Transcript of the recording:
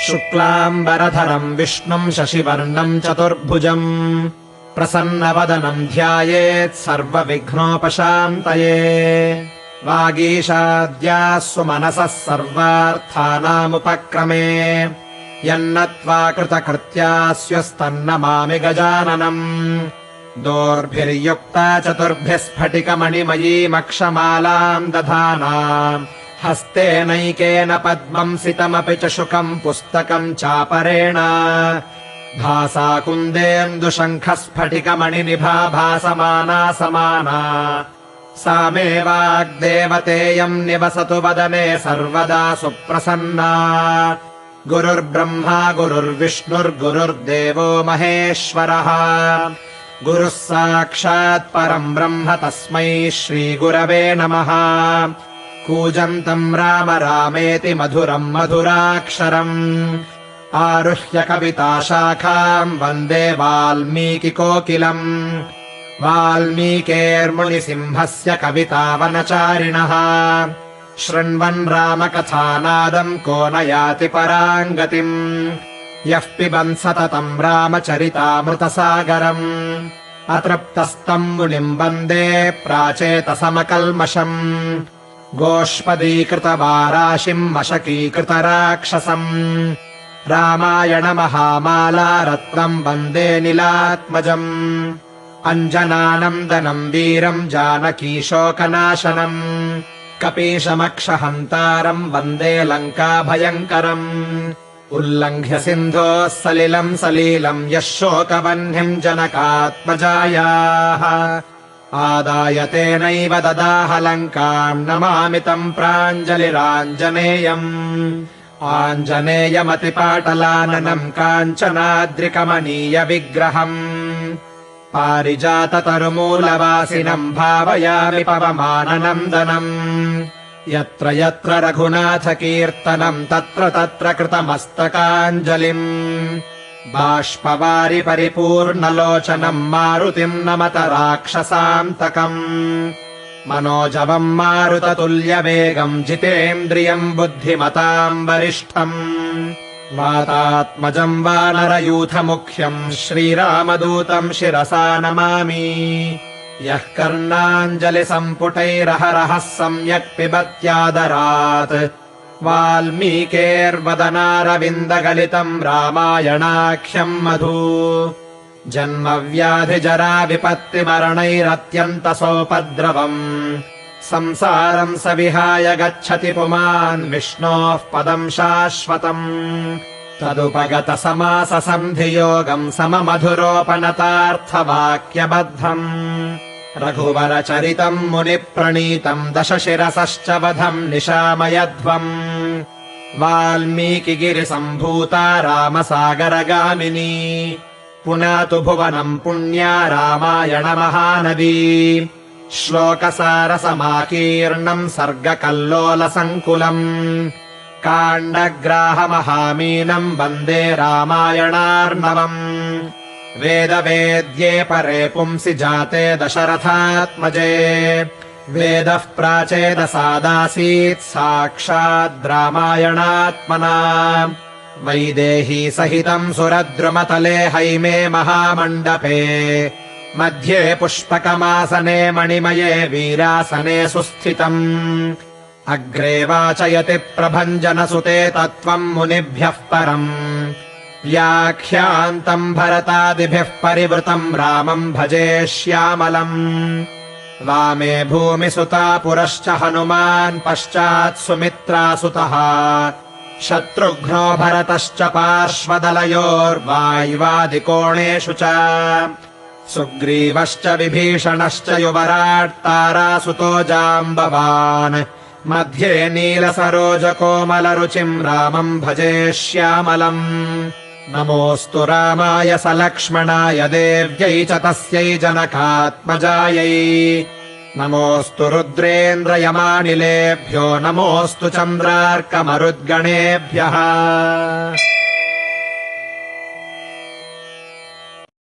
शुक्लाम्बरधरम् विष्णुम् शशिवर्णम् चतुर्भुजम् प्रसन्नवदनम् ध्यायेत् सर्वविघ्नोपशान्तये वागीशाद्याः सुमनसः सर्वार्थानामुपक्रमे यन्नत्वा कृतकृत्यास्यस्तन्नमामि गजाननम् दोर्भिर्युक्ता चतुर्भिः स्फटिकमणिमयीमक्षमालाम् दधाना हस्तेनैकेन पद्मम् सितमपि च शुकम् पुस्तकम् चापरेण भासा कुन्देन्दुशङ्खस्फटिकमणिनिभा भासमाना समाना सा मे वाग्देवतेयम् निवसतु वदने सर्वदा सुप्रसन्ना गुरुर्ब्रह्मा गुरुर्विष्णुर्गुरुर्देवो महेश्वरः गुरुः साक्षात् परम् ब्रह्म तस्मै श्रीगुरवे नमः कूजन्तम् राम रामेति मधुरम् मधुराक्षरम् आरुह्य कविताशाखाम् वन्दे वाल्मीकिकोकिलम् वाल्मीकेर्मुनिसिंहस्य कवितावनचारिणः शृण्वन् रामकथानादम् को न याति पराम् गतिम् यः पिबन् सततम् रामचरितामृतसागरम् अतृप्तस्तम् मुनिम् वन्दे प्राचेतसमकल्मषम् गोष्पदीकृतवाराशिम् मशकीकृतराक्षसम् रामायणमहामाला रत्नम् वन्दे नीलात्मजम् अञ्जनानन्दनम् वीरम् जानकीशोकनाशनम् कपीशमक्षहन्तारम् वन्दे लङ्काभयङ्करम् उल्लङ्घ्य सिन्धोः सलिलम् सलीलम् यः शोकवह्निम् जनकात्मजायाः आदाय तेनैव ददाह लङ्काम् नमामि तम् प्राञ्जलिराञ्जनेयम् आञ्जनेयमतिपाटलाननम् काञ्चनाद्रिकमनीय विग्रहम् पारिजाततरुमूलवासिनम् भावयामि पवमाननन्दनम् यत्र यत्र रघुनाथकीर्तनम् तत्र तत्र कृतमस्तकाञ्जलिम् बाष्पवारि परिपूर्णलोचनम् मारुतिम् नमत राक्षसान्तकम् मनोजवम् मारुततुल्यवेगम् जितेन्द्रियम् बुद्धिमताम् वरिष्ठम् वातात्मजम् वानरयूथमुख्यम् श्रीरामदूतम् शिरसा नमामि यः कर्णाञ्जलिसम्पुटैरहरहः सम्यक् पिबत्यादरात् वाल्मीकेर्वदनारविन्दगलितम् रामायणाख्यम् मधु जन्मव्याधिजरा विपत्तिमरणैरत्यन्तसोपद्रवम् संसारम् स विहाय गच्छति पुमान् विष्णोः पदम् शाश्वतम् तदुपगतसमाससन्धियोगम् सममधुरोपनतार्थवाक्यबद्धम् रघुवरचरितम् मुनिप्रणीतम् दशशिरसश्च वधम् निशामयध्वम् वाल्मीकिगिरिसम्भूता रामसागरगामिनी पुनातु भुवनम् पुण्या रामायणमहानदी श्लोकसारसमाकीर्णम् सर्गकल्लोलसङ्कुलम् काण्डग्राहमहामीनम् वन्दे रामायणार्णवम् वेदवेद्ये परे पुंसि जाते दशरथात्मजे वेदः प्राचेदसादासीत् साक्षाद्रामायणात्मना वैदेही सहितम् सुरद्रुमतले हैमे महामण्डपे मध्ये पुष्पकमासने मणिमये वीरासने सुस्थितम् अग्रे वाचयति प्रभञ्जनसुते तत्त्वम् मुनिभ्यः परम् व्याख्यान्तम् भरतादिभिः परिवृतम् रामम् भजे श्यामलम् वामे भूमिसुता पुरश्च हनुमान् पश्चात् सुमित्रासुतः शत्रुघ्नो भरतश्च पार्श्वदलयोर्वायुवादिकोणेषु च सुग्रीवश्च विभीषणश्च युवराट् तारासुतो जाम्बवान् मध्ये नीलसरोजकोमलरुचिम् रामम् भजे श्यामलम् नमोऽस्तु रामाय सलक्ष्मणाय देव्यै च तस्यै जनकात्मजायै नमोऽस्तु रुद्रेन्द्रयमानिलेभ्यो नमोऽस्तु चन्द्रार्कमरुद्गणेभ्यः।